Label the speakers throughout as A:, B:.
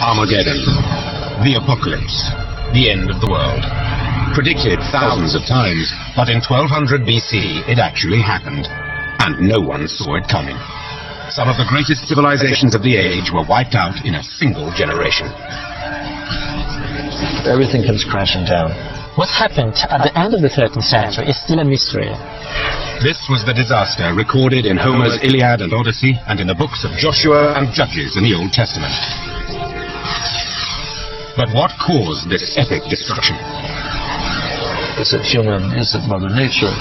A: Armageddon, the apocalypse, the end of the world. Predicted thousands of times, but in 1200 BC it actually happened, and no one saw it coming. Some of the greatest civilizations of the age were wiped out in a single generation.
B: Everything comes crashing down.
C: What happened at the end of the 13th century is still a mystery.
A: This was the disaster recorded in Homer's Iliad and Odyssey and in the books of Joshua and Judges in the Old Testament. But what caused this epic destruction?
B: Is it human? Is it Mother Nature?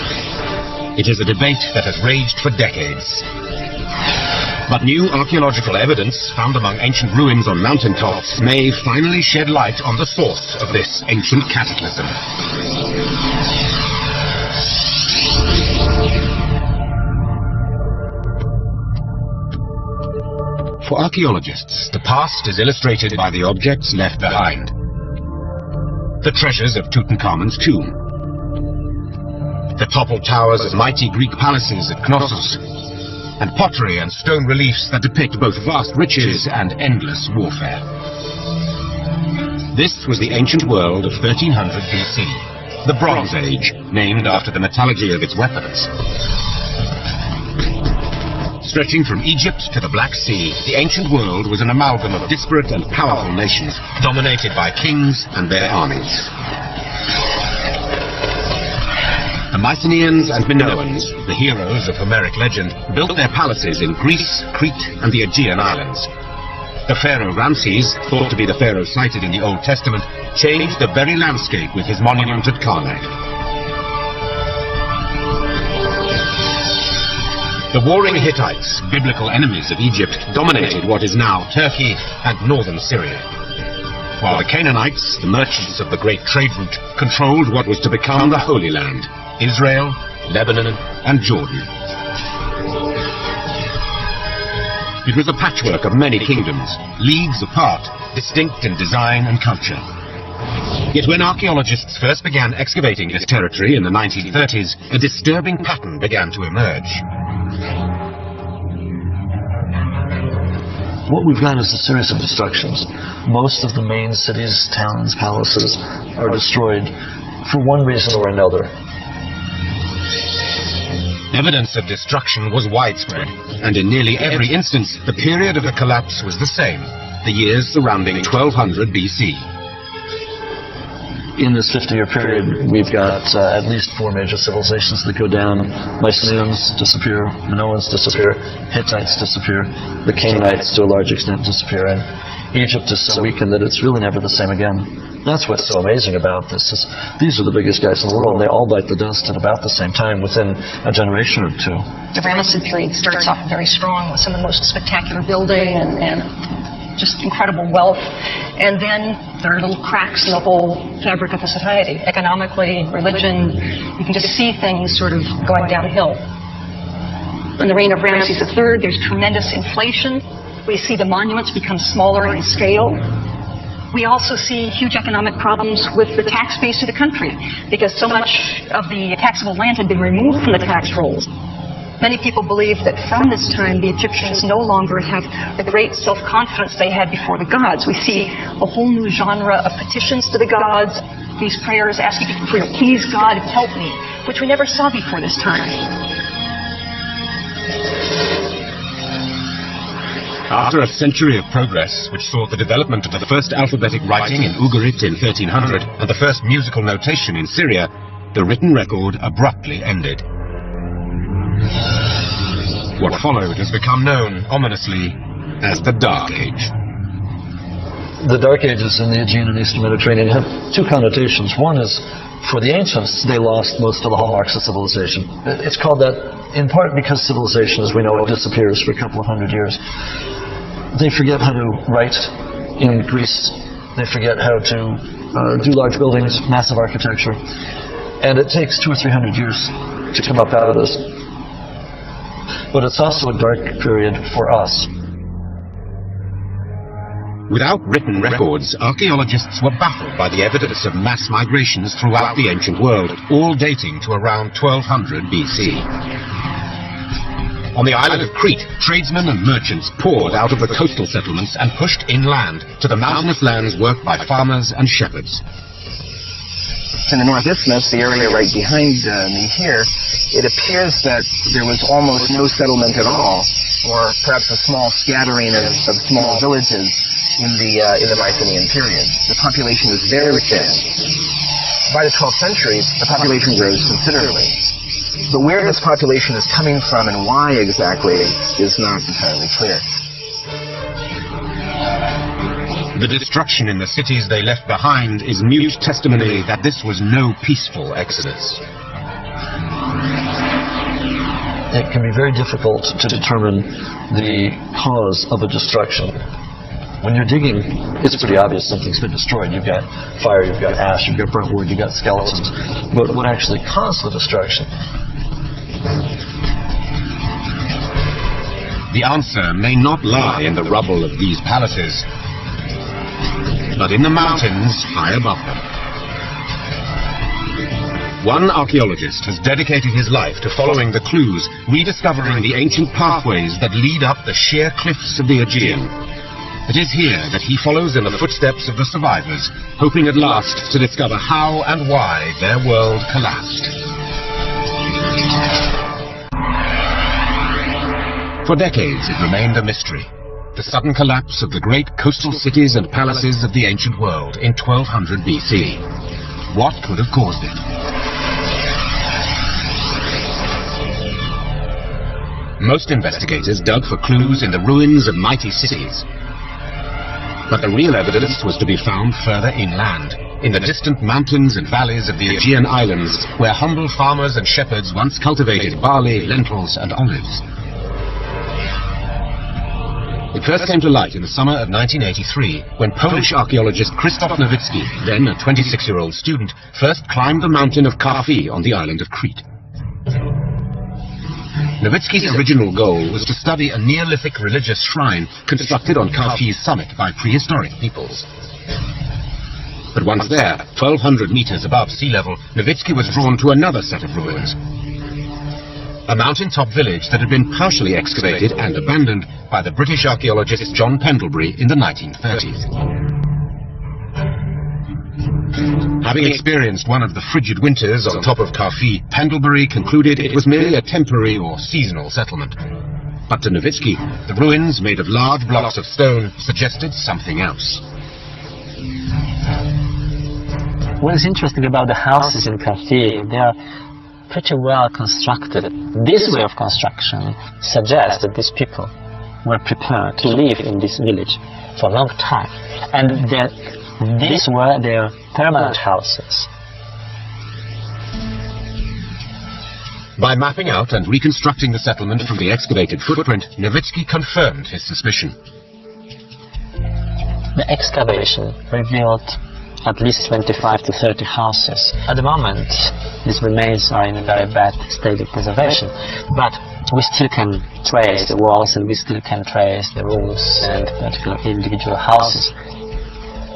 A: It is a debate that has raged for decades. But new archaeological evidence found among ancient ruins on mountaintops may finally shed light on the source of this ancient cataclysm. For archaeologists, the past is illustrated by the objects left behind. The treasures of Tutankhamun's tomb. The toppled towers of mighty Greek palaces at Knossos, and pottery and stone reliefs that depict both vast riches and endless warfare. This was the ancient world of 1300 BC, the Bronze Age, named after the metallurgy of its weapons. Stretching from Egypt to the Black Sea, the ancient world was an amalgam of disparate and powerful nations, dominated by kings and their armies. The Mycenaeans and Minoans, the heroes of Homeric legend, built their palaces in Greece, Crete, and the Aegean Islands. The pharaoh Ramses, thought to be the pharaoh cited in the Old Testament, changed the very landscape with his monument at Karnak. The warring Hittites, biblical enemies of Egypt, dominated what is now Turkey and northern Syria, while the Canaanites, the merchants of the great trade route, controlled what was to become the Holy Land, Israel, Lebanon, and Jordan. It was a patchwork of many kingdoms, leagues apart, distinct in design and culture. Yet when archaeologists first began excavating this territory in the 1930s, a disturbing pattern began to emerge.
B: What we've got is a series of destructions. Most of the main cities, towns, palaces are destroyed for one reason or another.
A: Evidence of destruction was widespread, and in nearly every instance, the period of the collapse was the same, the years surrounding 1200 BC.
B: In this 50-year period, we've got at least 4 major civilizations that go down. Mycenaeans disappear, Minoans disappear, Hittites disappear, the Canaanites to a large extent disappear, and Egypt is so weakened that it's really never the same again. That's what's so amazing about this. Is these are the biggest guys in the world, and they all bite the dust at about the same time, within a generation or two.
D: The Ramesses period starts off very strong with some of the most spectacular building and just incredible wealth. And then there are little cracks in the whole fabric of the society. Economically, religion, you can just see things sort of going downhill. In the reign of Ramses III, there's tremendous inflation. We see the monuments become smaller in scale. We also see huge economic problems with the tax base of the country, because so much of the taxable land had been removed from the tax rolls. Many people believe that from this time the Egyptians no longer have the great self-confidence they had before the gods. We see a whole new genre of petitions to the gods, these prayers asking people, please God, help me, which we never saw before this time.
A: After a century of progress, which saw the development of the first alphabetic writing in Ugarit in 1300 and the first musical notation in Syria, the written record abruptly ended. What followed has become known, ominously, as the Dark Age.
B: The Dark Ages in the Aegean and Eastern Mediterranean have 2 connotations. One is, for the ancients, they lost most of the hallmarks of civilization. It's called that in part because civilization, as we know, disappears for a couple of hundred years. They forget how to write in Greece. They forget how to do large buildings, massive architecture. And it takes 200 or 300 years to come up out of this. But it's also a dark period for us.
A: Without written records, archaeologists were baffled by the evidence of mass migrations throughout the ancient world, all dating to around 1200 BC. On the island of Crete, tradesmen and merchants poured out of the coastal settlements and pushed inland to the mountainous lands worked by farmers and shepherds.
E: In the North Isthmus, the area right behind me here, it appears that there was almost no settlement at all, or perhaps a small scattering of small villages in the Mycenaean period. The population was very thin. By the 12th century, the population grows considerably. But where this population is coming from and why exactly is not entirely clear.
A: The destruction in the cities they left behind is mute testimony that this was no peaceful exodus.
B: It can be very difficult to determine the cause of a destruction. When you're digging, it's pretty obvious something's been destroyed. You've got fire, you've got ash, you've got burnt wood, you've got skeletons. But what actually caused the destruction?
A: The answer may not lie in the rubble of these palaces, but in the mountains high above them. One archaeologist has dedicated his life to following the clues, rediscovering the ancient pathways that lead up the sheer cliffs of the Aegean. It is here that he follows in the footsteps of the survivors, hoping at last to discover how and why their world collapsed. For decades it remained a mystery. The sudden collapse of the great coastal cities and palaces of the ancient world in 1200 BC. What could have caused it? Most investigators dug for clues in the ruins of mighty cities. But the real evidence was to be found further inland, in the distant mountains and valleys of the Aegean islands, where humble farmers and shepherds once cultivated barley, lentils, and olives. It first came to light in the summer of 1983, when Polish archaeologist Krzysztof Nowicki, then a 26-year-old student, first climbed the mountain of Karfi on the island of Crete. Nowicki's original goal was to study a Neolithic religious shrine constructed on Karfi's summit by prehistoric peoples. But once there, 1,200 meters above sea level, Nowicki was drawn to another set of ruins. A mountaintop village that had been partially excavated and abandoned by the British archaeologist John Pendlebury in the 1930s. Having experienced one of the frigid winters on top of Karfi, Pendlebury concluded it was merely a temporary or seasonal settlement. But to Nowicki, the ruins made of large blocks of stone suggested something else.
C: What is interesting about the houses in Karfi, they are pretty well constructed. This way of construction suggests that these people were prepared to live in this village for a long time, and that these were their permanent houses.
A: By mapping out and reconstructing the settlement from the excavated footprint, Nowicki confirmed his suspicion.
C: The excavation revealed at least 25 to 30 houses. At the moment, these remains are in a very bad state of preservation, but we still can trace the walls and we still can trace the roofs and particular individual houses.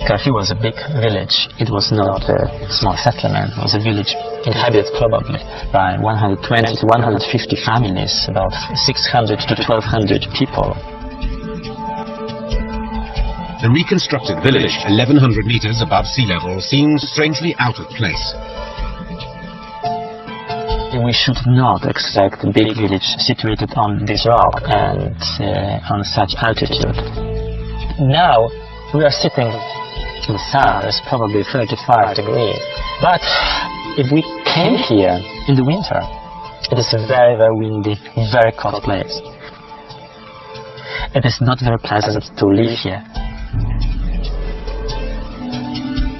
C: Karfi was a big village. It was not a small settlement. It was a village inhabited probably by 120 to 150 families, about 600 to 1,200 people.
A: The reconstructed village, 1,100 meters above sea level, seems strangely out of place.
C: We should not expect a big village situated on this rock and on such altitude. Now we are sitting in the sun, it's probably 35 degrees. But if we came here in the winter, it is a very, very windy, very cold place. It is not very pleasant to live here.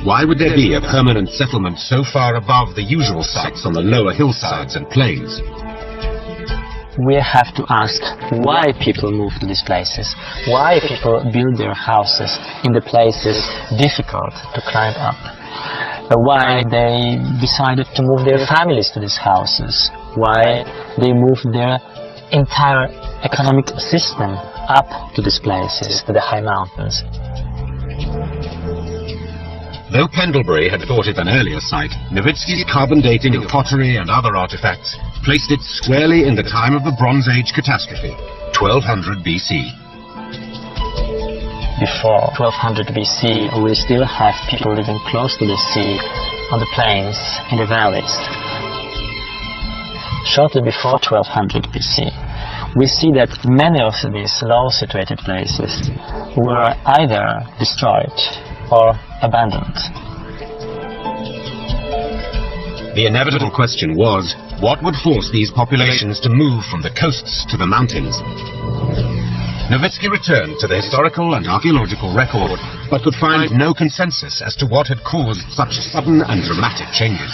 A: Why would there be a permanent settlement so far above the usual sites on the lower hillsides and plains?
C: We have to ask why people move to these places, why people build their houses in the places difficult to climb up, why they decided to move their families to these houses, why they moved their entire economic system up to these places, to the high mountains.
A: Though Pendlebury had thought it an earlier site, Nowitzki's carbon dating of pottery and other artifacts placed it squarely in the time of the Bronze Age catastrophe, 1200 BC.
C: Before 1200 BC, we still have people living close to the sea, on the plains, in the valleys. Shortly before 1200 BC, we see that many of these low-situated places were either destroyed or abandoned.
A: The inevitable question was, what would force these populations to move from the coasts to the mountains? Nowitzki returned to the historical and archaeological record, but could find no consensus as to what had caused such sudden and dramatic changes.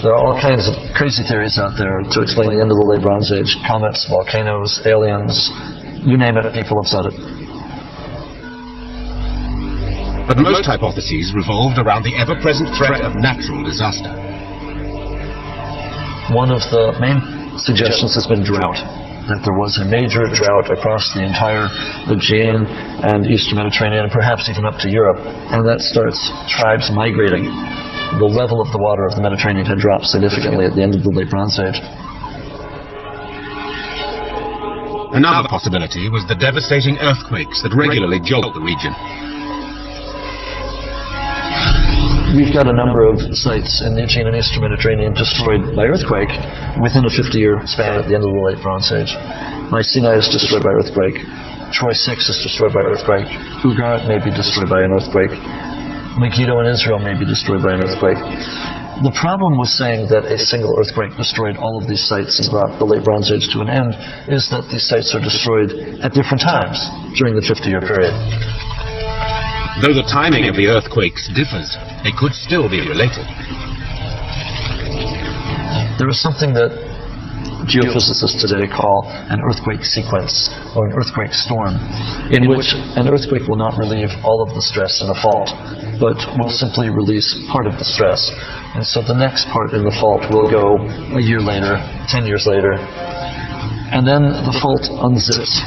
B: There are all kinds of crazy theories out there to explain the end of the Late Bronze Age. Comets, volcanoes, aliens, you name it, people have said it.
A: But most hypotheses revolved around the ever-present threat of natural disaster.
B: One of the main suggestions has been drought, that there was a major drought across the entire Aegean and Eastern Mediterranean, and perhaps even up to Europe, and that starts tribes migrating. The level of the water of the Mediterranean had dropped significantly at the end of the Late Bronze Age.
A: Another possibility was the devastating earthquakes that regularly jolt the region.
B: We've got a number of sites in the Aegean and Eastern Mediterranean destroyed by earthquake within a 50-year span at the end of the Late Bronze Age. Mycenae is destroyed by earthquake. Troy 6 is destroyed by earthquake. Ugarit may be destroyed by an earthquake. Megiddo in Israel may be destroyed by an earthquake. The problem with saying that a single earthquake destroyed all of these sites and brought the Late Bronze Age to an end is that these sites are destroyed at different times during the 50-year period.
A: Though the timing of the earthquakes differs, they could still be related.
B: There is something that geophysicists today call an earthquake sequence or an earthquake storm, in which an earthquake will not relieve all of the stress in a fault, but will simply release part of the stress. And so the next part in the fault will go a year later, 10 years later, and then the fault unzips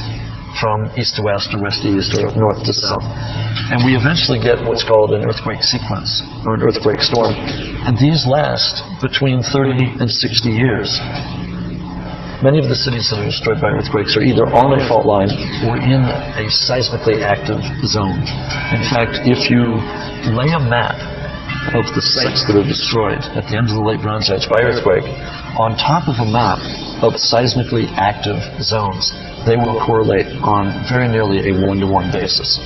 B: from east to west or west to east or north to south. And we eventually get what's called an earthquake sequence or an earthquake storm. And these last between 30 and 60 years. Many of the cities that are destroyed by earthquakes are either on a fault line or in a seismically active zone. In fact, if you lay a map of the sites that are destroyed at the end of the Late Bronze Age by earthquake on top of a map of seismically active zones, they will correlate on very nearly a one-to-one basis.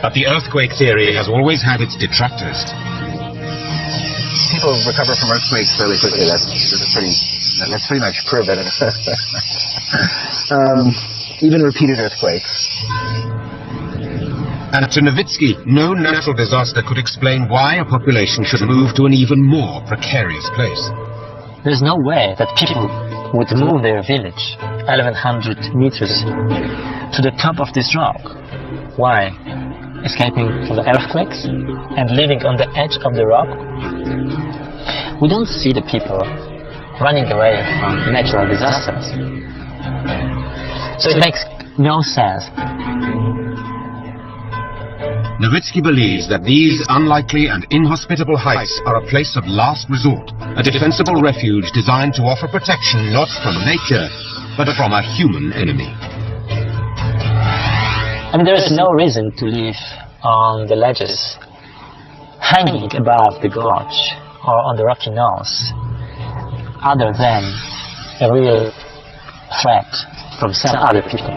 A: But the earthquake theory has always had its detractors.
E: People recover from earthquakes fairly quickly. That's pretty much proven. Even repeated earthquakes.
A: And to Nowitzki, no natural disaster could explain why a population should move to an even more precarious place.
C: There's no way that people would move their village 1100 meters to the top of this rock. Why? Escaping from the earthquakes and living on the edge of the rock? We don't see the people running away from natural disasters. So it makes no sense.
A: Nowitzki believes that these unlikely and inhospitable heights are a place of last resort, a defensible refuge designed to offer protection not from nature, but from a human enemy.
C: I mean, there is no reason to live on the ledges, hanging above the gorge or on the rocky nose, other than a real threat from some other people.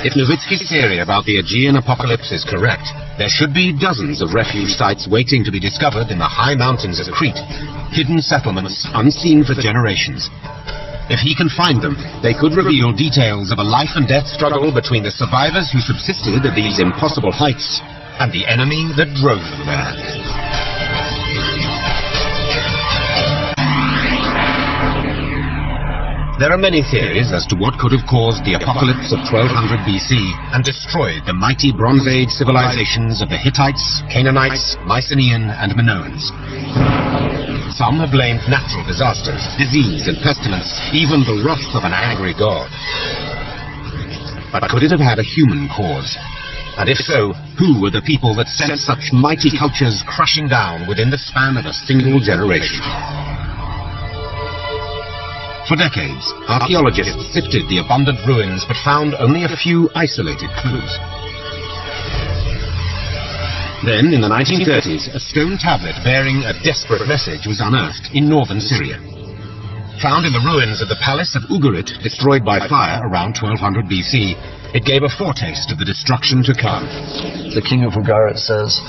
A: If Nowitzki's theory about the Aegean apocalypse is correct, there should be dozens of refuge sites waiting to be discovered in the high mountains of Crete, hidden settlements unseen for generations. If he can find them, they could reveal details of a life and death struggle between the survivors who subsisted at these impossible heights and the enemy that drove them there. There are many theories as to what could have caused the apocalypse of 1200 BC and destroyed the mighty Bronze Age civilizations of the Hittites, Canaanites, Mycenaean, and Minoans. Some have blamed natural disasters, disease and pestilence, even the wrath of an angry god. But could it have had a human cause? And if so, who were the people that sent such mighty cultures crashing down within the span of a single generation? For decades, archaeologists sifted the abundant ruins but found only a few isolated clues. Then, in the 1930s, a stone tablet bearing a desperate message was unearthed in northern Syria. Found in the ruins of the palace of Ugarit, destroyed by fire around 1200 BC, it gave a foretaste of the destruction to come.
B: The king of Ugarit says,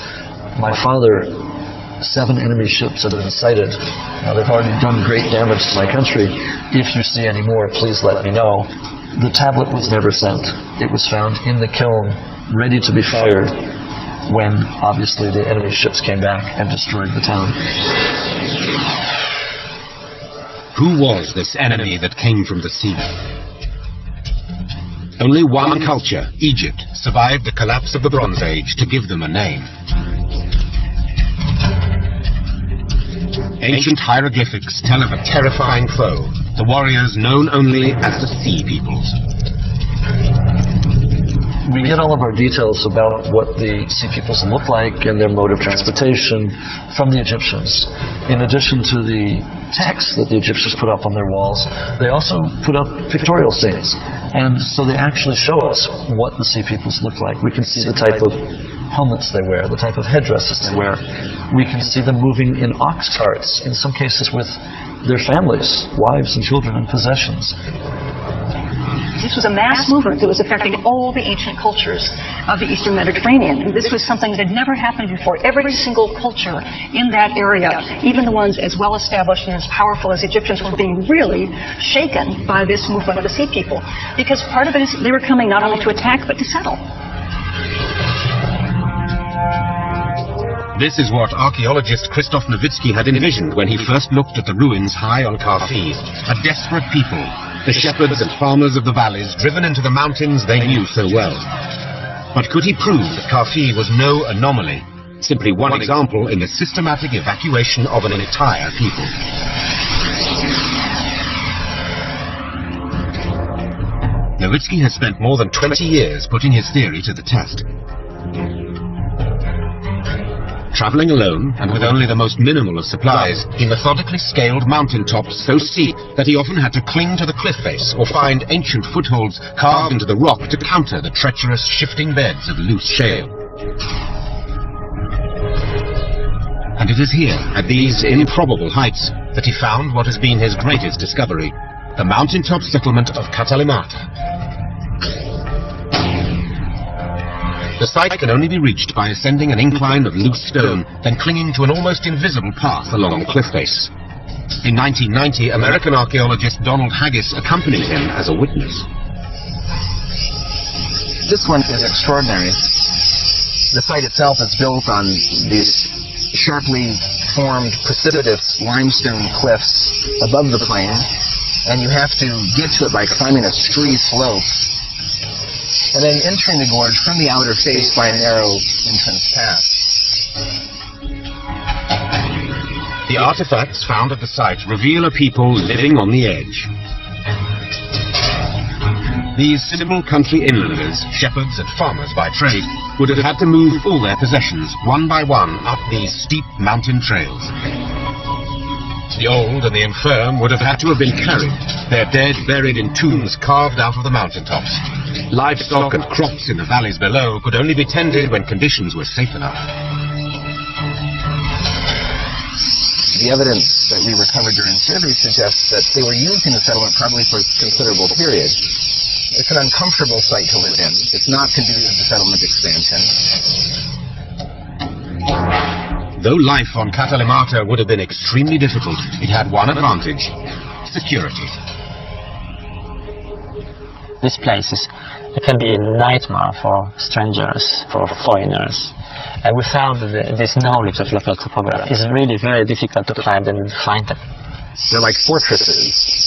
B: "My father, 7 enemy ships have been sighted. Now they've already done great damage to my country. If you see any more, please let me know." The tablet was never sent. It was found in the kiln, ready to be fired, when obviously the enemy ships came back and destroyed the town.
A: Who was this enemy that came from the sea? Only one culture, Egypt, survived the collapse of the Bronze Age to give them a name. Ancient hieroglyphics tell of a terrifying foe, the warriors known only as the Sea Peoples.
B: We get all of our details about what the Sea Peoples look like and their mode of transportation from the Egyptians. In addition to the texts that the Egyptians put up on their walls, they also put up pictorial scenes. And so they actually show us what the Sea Peoples look like. We can see the type of helmets they wear, the type of headdresses they wear. We can see them moving in ox carts, in some cases with their families, wives and children and possessions.
D: This was a mass movement that was affecting all the ancient cultures of the Eastern Mediterranean. And this was something that had never happened before. Every single culture in that area, even the ones as well established and as powerful as Egyptians, were being really shaken by this movement of the Sea People. Because part of it is they were coming not only to attack, but to settle.
A: This is what archaeologist Krzysztof Nowicki had envisioned when he first looked at the ruins high on Kharfi. A desperate people, the shepherds and farmers of the valleys driven into the mountains they knew so well. But could he prove that Kharfi was no anomaly, simply one example in the systematic evacuation of an entire people? Nowicki has spent more than 20 years putting his theory to the test. Traveling alone, and with only the most minimal of supplies, he methodically scaled mountaintops so steep that he often had to cling to the cliff face or find ancient footholds carved into the rock to counter the treacherous shifting beds of loose shale. And it is here, at these improbable heights, that he found what has been his greatest discovery, the mountaintop settlement of Katalimata. The site can only be reached by ascending an incline of loose stone, then clinging to an almost invisible path along the cliff face. In 1990, American archaeologist Donald Haggis accompanied him as a witness.
E: This one is extraordinary. The site itself is built on these sharply formed precipitous limestone cliffs above the plain, and you have to get to it by climbing a scree slope, and then entering the gorge from the outer face by a narrow entrance path.
A: The artifacts found at the site reveal a people living on the edge. These simple country inlanders, shepherds and farmers by trade, would have had to move all their possessions one by one up these steep mountain trails. The old and the infirm would have had to have been carried, their dead buried in tombs carved out of the mountaintops. Livestock and crops in the valleys below could only be tended when conditions were safe enough.
E: The evidence that we recovered during survey suggests that they were used in the settlement probably for a considerable period. It's an uncomfortable site to live in. It's not conducive to settlement expansion.
A: Though life on Katalimata would have been extremely difficult, it had one advantage: security.
C: This place it can be a nightmare for strangers, for foreigners. And without this knowledge of local topography, it's really very difficult to find them.
E: They're like fortresses,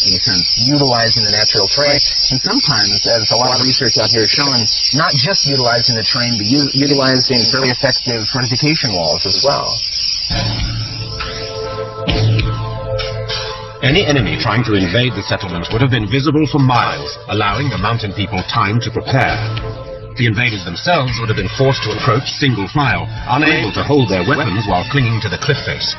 E: in a sense, utilizing the natural terrain, and sometimes, as a lot of research out here has shown, not just utilizing the terrain, but utilizing very effective fortification walls as well.
A: Any enemy trying to invade the settlement would have been visible for miles, allowing the mountain people time to prepare. The invaders themselves would have been forced to approach single file, unable to hold their weapons while clinging to the cliff face.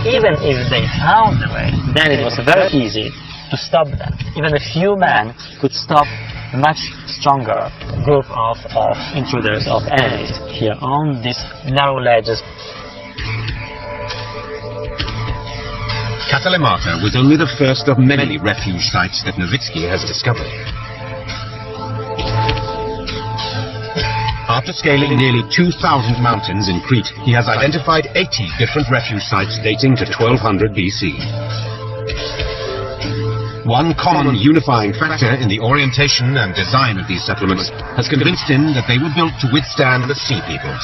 C: Even if they found the way, then it was very easy to stop them. Even a few men could stop a much stronger group of intruders, of enemies, here on these narrow ledges.
A: Kasalimata was only the first of many refuge sites that Nowitzki has discovered. After scaling nearly 2,000 mountains in Crete, he has identified 80 different refuge sites dating to 1200 BC. One common unifying factor in the orientation and design of these settlements has convinced him that they were built to withstand the sea peoples.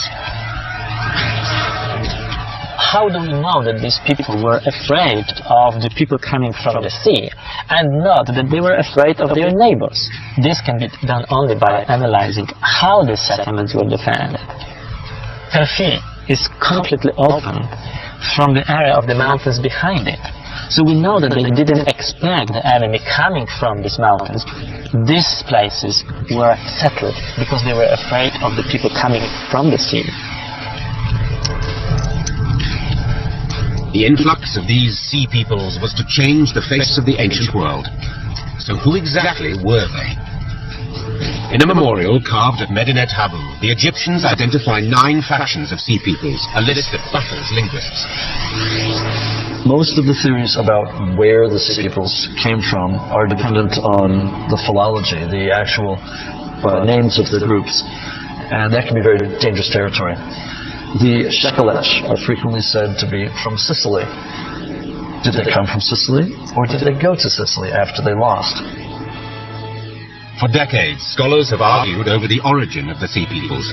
C: How do we know that these people were afraid of the people coming from the sea and not that they were afraid of their neighbors? This can be done only by analyzing how the settlements were defended. Perfi is completely open from the area of the mountains behind it. So we know that they didn't expect the enemy coming from these mountains. These places were settled because they were afraid of the people coming from the sea.
A: The influx of these sea peoples was to change the face of the ancient world. So who exactly were they? In a memorial carved at Medinet Habu, the Egyptians identify 9 factions of sea peoples, a list that baffles linguists.
B: Most of the theories about where the sea peoples came from are dependent on the philology, the actual names of the groups, and that can be very dangerous territory. The Shekelech are frequently said to be from Sicily. Did they come from Sicily, or did they go to Sicily after they lost?
A: For decades, scholars have argued over the origin of the sea peoples.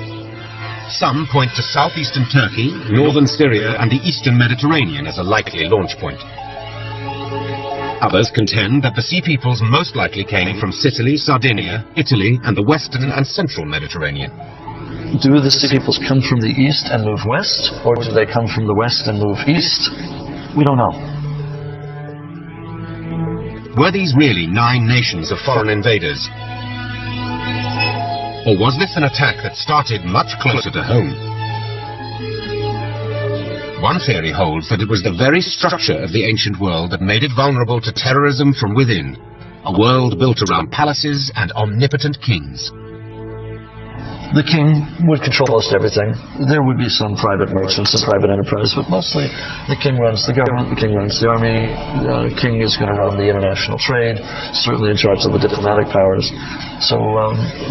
A: Some point to southeastern Turkey, northern Syria, and the eastern Mediterranean as a likely launch point. Others contend that the sea peoples most likely came from Sicily, Sardinia, Italy, and the western and central Mediterranean.
B: Do the sea peoples come from the east and move west, or do they come from the west and move east? We don't know.
A: Were these really 9 nations of foreign invaders? Or was this an attack that started much closer to home? One theory holds that it was the very structure of the ancient world that made it vulnerable to terrorism from within, a world built around palaces and omnipotent kings.
B: The king would control most everything. There would be some private merchants and private enterprise, but mostly the king runs the government, the king runs the army, the king is going to run the international trade, certainly in charge of the diplomatic powers. So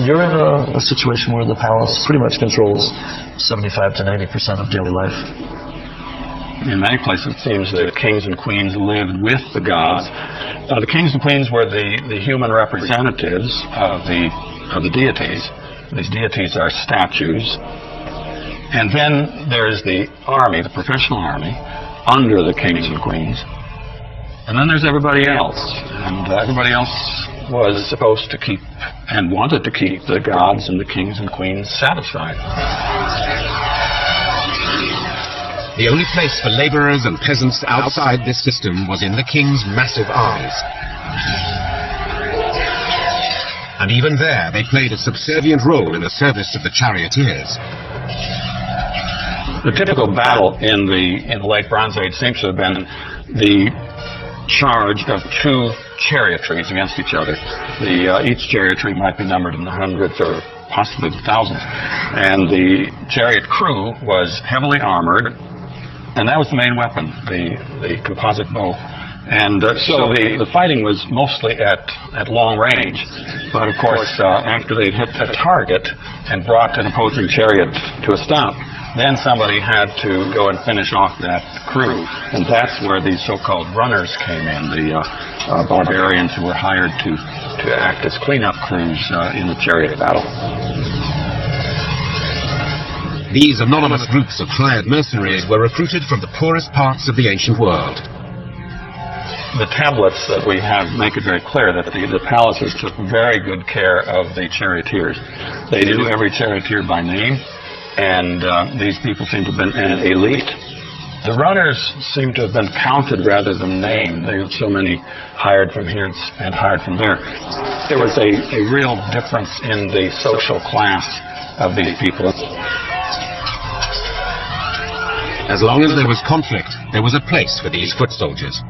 B: you're in a situation where the palace pretty much controls 75 to 90% of daily life.
F: In many places, it seems that kings and queens lived with the gods. The kings and queens were the human representatives of the deities. These deities are statues. And then there's the army, the professional army, under the kings and queens. And then there's everybody else. And everybody else was supposed to keep and wanted to keep the gods and the kings and queens satisfied.
A: The only place for laborers and peasants outside this system was in the king's massive armies. And even there, they played a subservient role in the service of the charioteers.
F: The typical battle in the Late Bronze Age seems to have been the charge of 2 chariotries against each other. Each chariotry might be numbered in the hundreds or possibly the thousands. And the chariot crew was heavily armored, and that was the main weapon, the composite bow. And so the fighting was mostly at long range. But of course, after they'd hit a target and brought an opposing chariot to a stop, then somebody had to go and finish off that crew. And that's where these so-called runners came in, the barbarians who were hired to act as cleanup crews in the chariot battle.
A: These anonymous groups of hired mercenaries were recruited from the poorest parts of the ancient world.
F: The tablets that we have make it very clear that the palaces took very good care of the charioteers. They knew every charioteer by name, and these people seem to have been an elite The runners seem to have been counted rather than named. They have so many hired from here and hired from there. There was a real difference in the social class of these people.
A: As long as there was conflict, there was a place for these foot soldiers.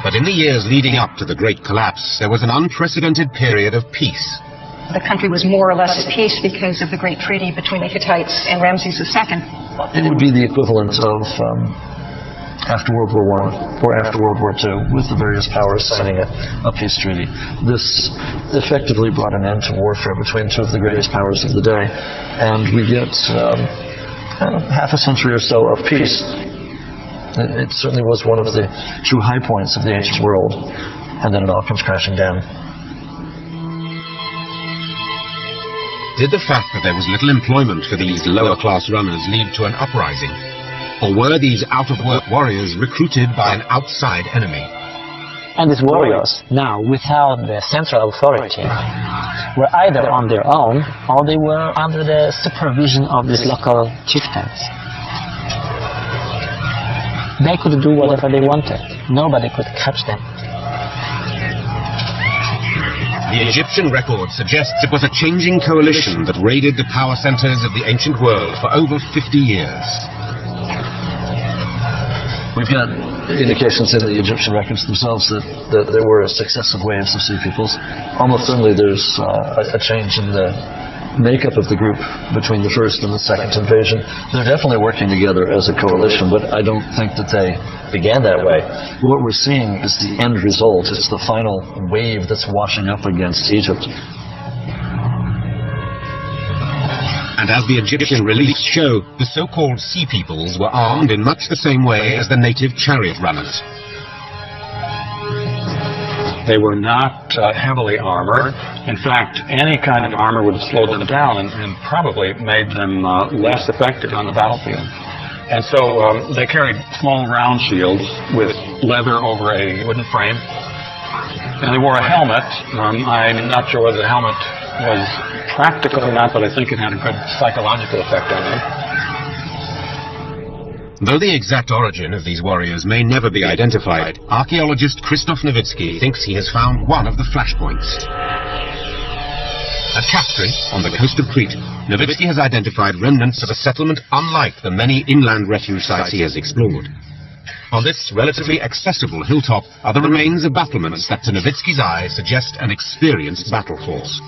A: But in the years leading up to the Great Collapse, there was an unprecedented period of peace.
D: The country was more or less at peace because of the great treaty between the Hittites and Ramses II.
B: It would be the equivalent of after World War I or after World War II, with the various powers signing a peace treaty. This effectively brought an end to warfare between two of the greatest powers of the day, and we get half a century or so of peace. It certainly was one of the true high points of the ancient world, and then it all comes crashing down.
A: Did the fact that there was little employment for these lower-class runners lead to an uprising? Or were these out-of-work warriors recruited by an outside enemy?
C: And these warriors, now without the central authority, were either on their own or they were under the supervision of these local chieftains. They could do whatever they wanted. Nobody could catch them.
A: The Egyptian record suggests it was a changing coalition that raided the power centers of the ancient world for over 50 years.
B: We've got indications in the Egyptian records themselves that there were successive waves of Sea Peoples. Almost certainly there's a change in the makeup of the group between the first and the second invasion. They're definitely working together as a coalition, but I don't think that they began that way. What we're seeing is the end result. It's the final wave that's washing up against Egypt.
A: And as the Egyptian reliefs show, the so-called Sea Peoples were armed in much the same way as the native chariot runners.
F: They were not heavily armored. In fact, any kind of armor would have slowed them down and probably made them less effective on the battlefield. And so they carried small round shields with leather over a wooden frame. And they wore a helmet. I'm not sure whether the helmet was practical or not, but I think it had a good psychological effect on them.
A: Though the exact origin of these warriors may never be identified, archaeologist Krzysztof Nowicki thinks he has found one of the flashpoints. At Kastri, on the coast of Crete, Nowicki has identified remnants of a settlement unlike the many inland refuge sites he has explored. On this relatively accessible hilltop are the remains of battlements that to Nowicki's eye suggest an experienced battle force.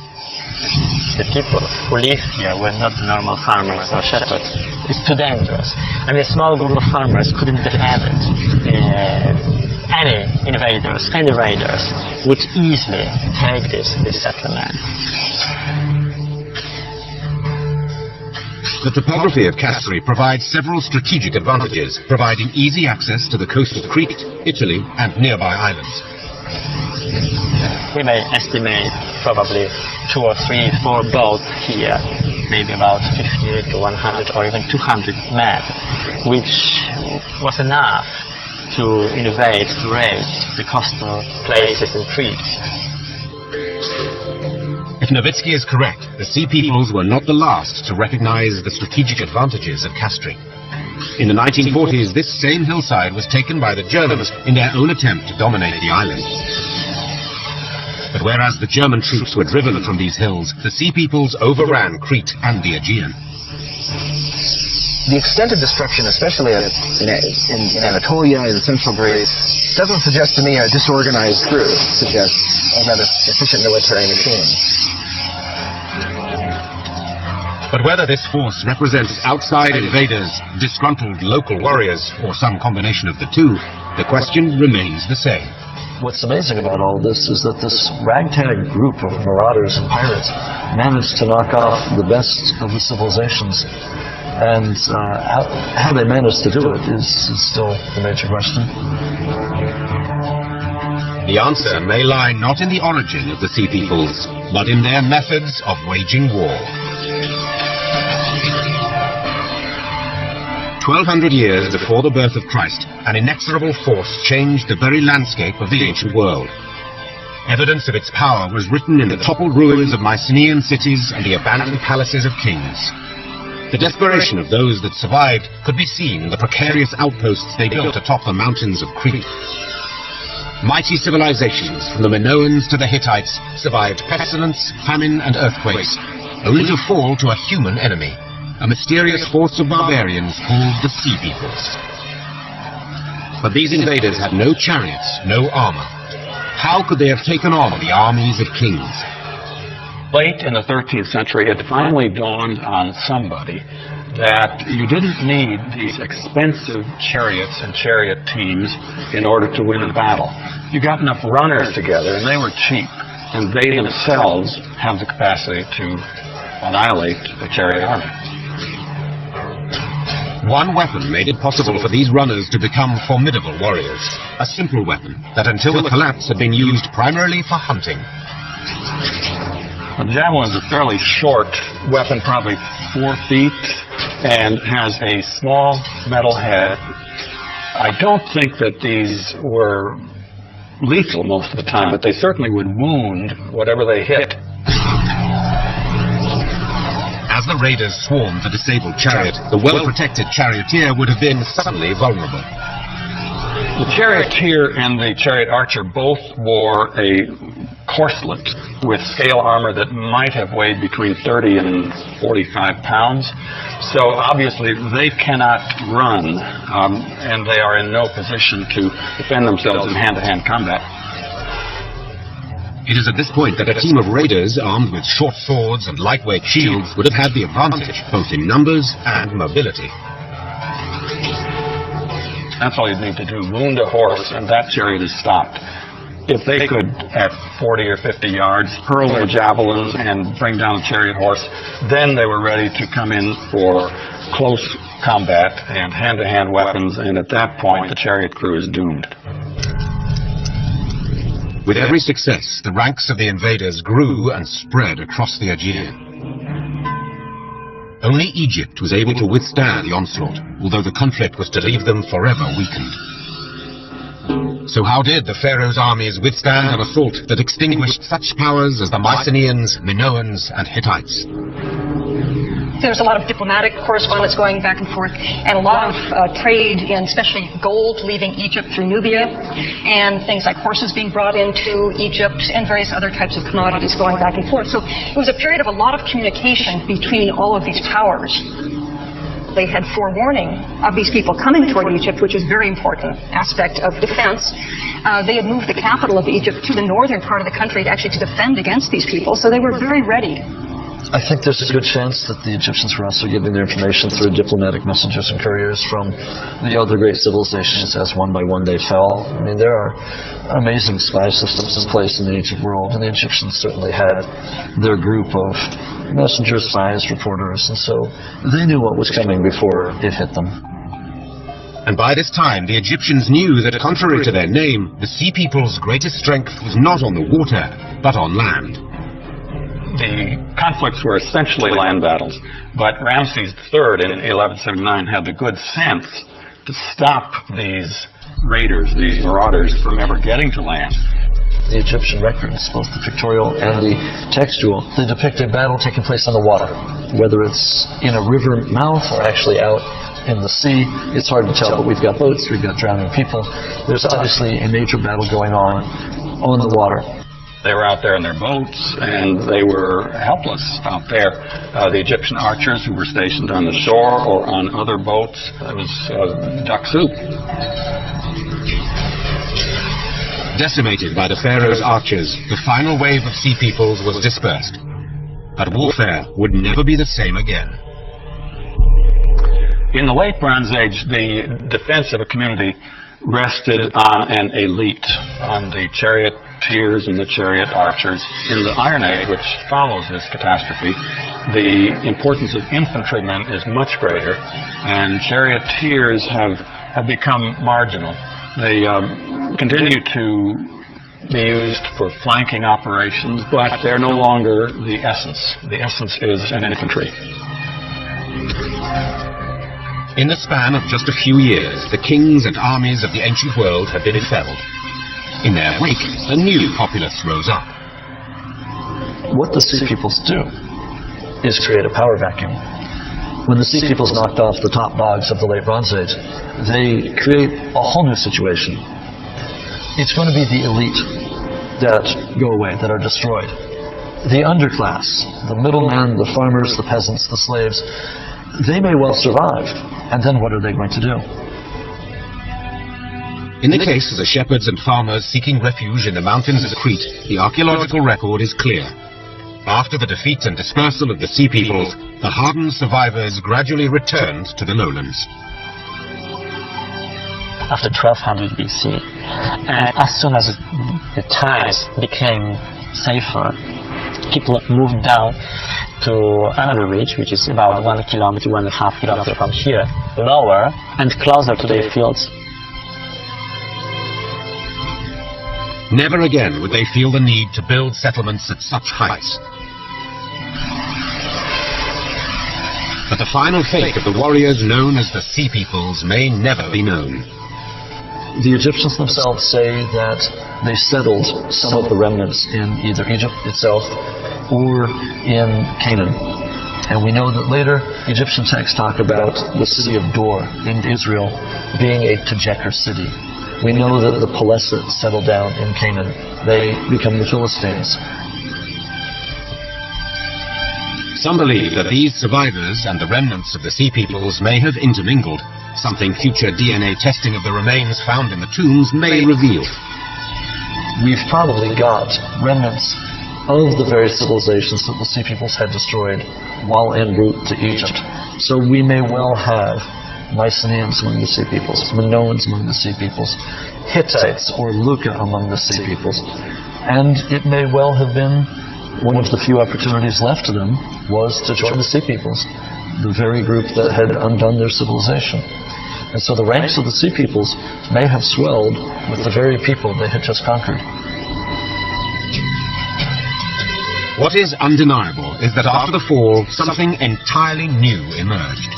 C: The people who lived here were not normal farmers or shepherds. It's too dangerous. And a small group of farmers couldn't defend it. Any invaders, any raiders would easily take this settlement.
A: The topography of Kastri provides several strategic advantages, providing easy access to the coast of Crete, Italy, and nearby islands.
C: We may estimate probably 2 or 3, 4 boats here, maybe about 50 to 100 or even 200 men, which was enough to invade, to raid the coastal places in Crete.
A: If Nowicki is correct, the Sea Peoples were not the last to recognize the strategic advantages of Kastri. In the 1940s, this same hillside was taken by the Germans in their own attempt to dominate the island. But whereas the German troops were driven from these hills, the Sea Peoples overran Crete and the Aegean.
E: The extent of destruction, especially in Anatolia and Central Greece, doesn't suggest to me a disorganized group. It suggests a rather efficient military machine.
A: But whether this force represents outside invaders, disgruntled local warriors, or some combination of the two, the question remains the same.
B: What's amazing about all this is that this ragtag group of marauders and pirates managed to knock off the best of the civilizations. And how they managed to do it is still the major question.
A: The answer may lie not in the origin of the Sea Peoples, but in their methods of waging war. 1200 years before the birth of Christ, an inexorable force changed the very landscape of the ancient world. Evidence of its power was written in the toppled ruins of Mycenaean cities and the abandoned palaces of kings. The desperation of those that survived could be seen in the precarious outposts they built atop the mountains of Crete. Mighty civilizations, from the Minoans to the Hittites, survived pestilence, famine, and earthquakes, only to fall to a human enemy, a mysterious force of barbarians called the Sea Peoples. But these invaders had no chariots, no armor. How could they have taken on the armies of kings?
F: Late in the 13th century, it finally dawned on somebody that you didn't need these expensive chariots and chariot teams in order to win a battle. You got enough runners together, and they were cheap, and they themselves have the capacity to annihilate a chariot army.
A: One weapon made it possible for these runners to become formidable warriors. A simple weapon that until the collapse had been used primarily for hunting.
F: The javelin is a fairly short weapon, probably 4 feet, and has a small metal head. I don't think that these were lethal most of the time, but they certainly would wound whatever they hit.
A: As the raiders swarmed the disabled chariot, the well-protected charioteer would have been suddenly vulnerable.
F: The charioteer and the chariot archer both wore a corselet with scale armor that might have weighed between 30 and 45 pounds. So obviously they cannot run, and they are in no position to defend themselves in hand-to-hand combat.
A: It is at this point that a team of raiders armed with short swords and lightweight shields would have had the advantage, both in numbers and mobility.
F: That's all you'd need to do, wound a horse, and that chariot is stopped. If they could, at 40 or 50 yards, hurl their javelins and bring down a chariot horse, then they were ready to come in for close combat and hand-to-hand weapons, and at that point, the chariot crew is doomed.
A: With every success, the ranks of the invaders grew and spread across the Aegean. Only Egypt was able to withstand the onslaught, although the conflict was to leave them forever weakened. So how did the Pharaoh's armies withstand an assault that extinguished such powers as the Mycenaeans, Minoans, and Hittites?
D: There's a lot of diplomatic correspondence going back and forth, and a lot of trade in especially gold leaving Egypt through Nubia, and things like horses being brought into Egypt, and various other types of commodities going back and forth. So it was a period of a lot of communication between all of these powers. They had forewarning of these people coming toward Egypt, which is a very important aspect of defense. They had moved the capital of Egypt to the northern part of the country actually to defend against these people, so they were very ready.
B: I think there's a good chance that the Egyptians were also giving their information through diplomatic messengers and couriers from the other great civilizations as one by one they fell. I mean, there are amazing spy systems in place in the ancient world, and the Egyptians certainly had their group of messengers, spies, reporters, and so they knew what was coming before it hit them.
A: And by this time, the Egyptians knew that, contrary to their name, the Sea People's greatest strength was not on the water, but on land.
F: The conflicts were essentially land battles, but Ramses III in 1179 had the good sense to stop these raiders, these marauders, from ever getting to land.
B: The Egyptian records, both the pictorial and the textual, they depict a battle taking place on the water. Whether it's in a river mouth or actually out in the sea, it's hard to tell, but we've got boats, we've got drowning people. There's obviously a major battle going on the water.
F: They were out there in their boats, and they were helpless out there. The Egyptian archers who were stationed on the shore or on other boats, it was duck soup.
A: Decimated by the Pharaoh's archers, the final wave of Sea Peoples was dispersed. But warfare would never be the same again.
F: In the late Bronze Age, the defense of a community rested on an elite, on the charioteers and the chariot archers. In the Iron Age, which follows this catastrophe, the importance of infantrymen is much greater, and charioteers have become marginal. They continue to be used for flanking operations, but they're no longer the essence. The essence is an infantry.
A: In the span of just a few years, the kings and armies of the ancient world had been felled. In their wake, a new populace rose up.
B: What the Sea Peoples do is create a power vacuum. When the Sea Peoples knocked off the top dogs of the Late Bronze Age, they create a whole new situation. It's going to be the elite that go away, that are destroyed. The underclass, the middlemen, the farmers, the peasants, the slaves, they may well survive. And then what are they going to do?
A: In the case of the shepherds and farmers seeking refuge in the mountains of Crete, the archaeological record is clear. After the defeat and dispersal of the Sea Peoples, the hardened survivors gradually returned to the lowlands.
C: After 1200 BC, and as soon as the times became safer, people moved down to another ridge, which is about 1 kilometer, 1.5 kilometers from here, lower and closer to their fields.
A: Never again would they feel the need to build settlements at such heights. But the final fate of the warriors known as the Sea Peoples may never be known.
B: The Egyptians themselves say that they settled some of the remnants in either Egypt itself or in Canaan. And we know that later Egyptian texts talk about the city of Dor in Israel being a Tejeker city. We know that the Peleset settled down in Canaan. They become the Philistines.
A: Some believe that these survivors and the remnants of the Sea Peoples may have intermingled, something future DNA testing of the remains found in the tombs may reveal.
B: We've probably got remnants of the various civilizations that the Sea Peoples had destroyed while en route to Egypt. So we may well have Mycenaeans among the Sea Peoples, Minoans among the Sea Peoples, Hittites or Luca among the Sea Peoples. And it may well have been one of the few opportunities left to them was to join the Sea Peoples, the very group that had undone their civilization. And so the ranks of the Sea Peoples may have swelled with the very people they had just conquered.
A: What is undeniable is that after the fall, something entirely new emerged.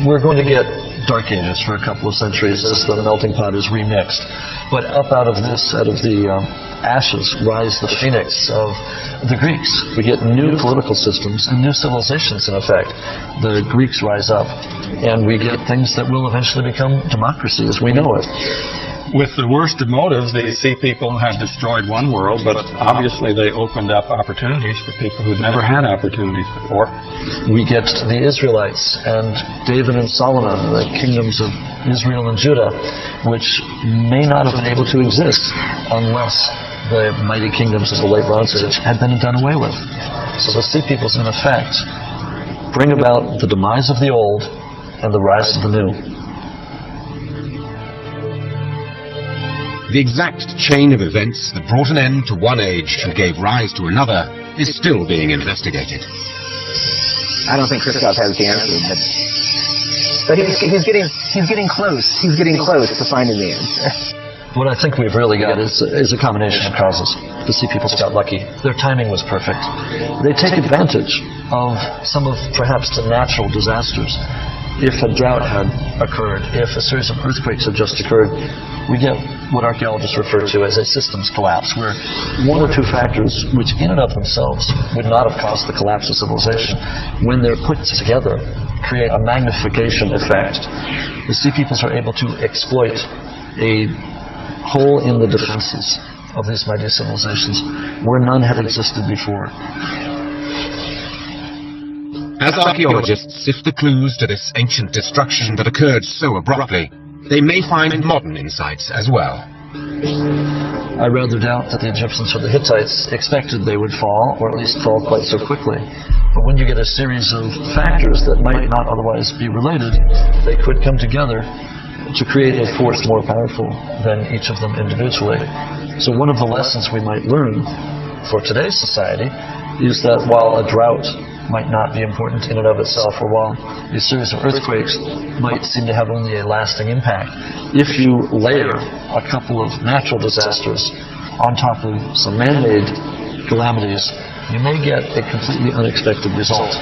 B: We're going to get Dark Ages for a couple of centuries as the melting pot is remixed. But up out of this, out of the ashes, rise the phoenix of the Greeks. We get new political systems and new civilizations in effect. The Greeks rise up, and we get things that will eventually become democracy as we know it.
F: With the worst of motives, the Sea People had destroyed one world, but obviously they opened up opportunities for people who'd never had opportunities before.
B: We get the Israelites and David and Solomon, the kingdoms of Israel and Judah, which may not have been able to exist unless the mighty kingdoms of the Late Bronze Age had been done away with. So the Sea Peoples, in effect, bring about the demise of the old and the rise of the new.
A: The exact chain of events that brought an end to one age and gave rise to another is still being investigated.
E: I don't think Christoph has the answer, but he's getting close. He's getting close to finding the answer.
B: What I think we've really got is a combination of causes. The Sea Peoples got lucky. Their timing was perfect. They take advantage of some of perhaps the natural disasters. If a drought had occurred, if a series of earthquakes had just occurred, we get what archaeologists refer to as a systems collapse, where one or two factors, which in and of themselves would not have caused the collapse of civilization, when they're put together, create a magnification effect. The Sea Peoples are able to exploit a hole in the defenses of these mighty civilizations where none had existed before.
A: As archaeologists sift the clues to this ancient destruction that occurred so abruptly, they may find modern insights as well.
B: I rather doubt that the Egyptians or the Hittites expected they would fall, or at least fall quite so quickly. But when you get a series of factors that might not otherwise be related, they could come together to create a force more powerful than each of them individually. So one of the lessons we might learn for today's society is that while a drought might not be important in and of itself, or while a series of earthquakes might seem to have only a lasting impact, if you layer a couple of natural disasters on top of some man-made calamities, you may get a completely unexpected result.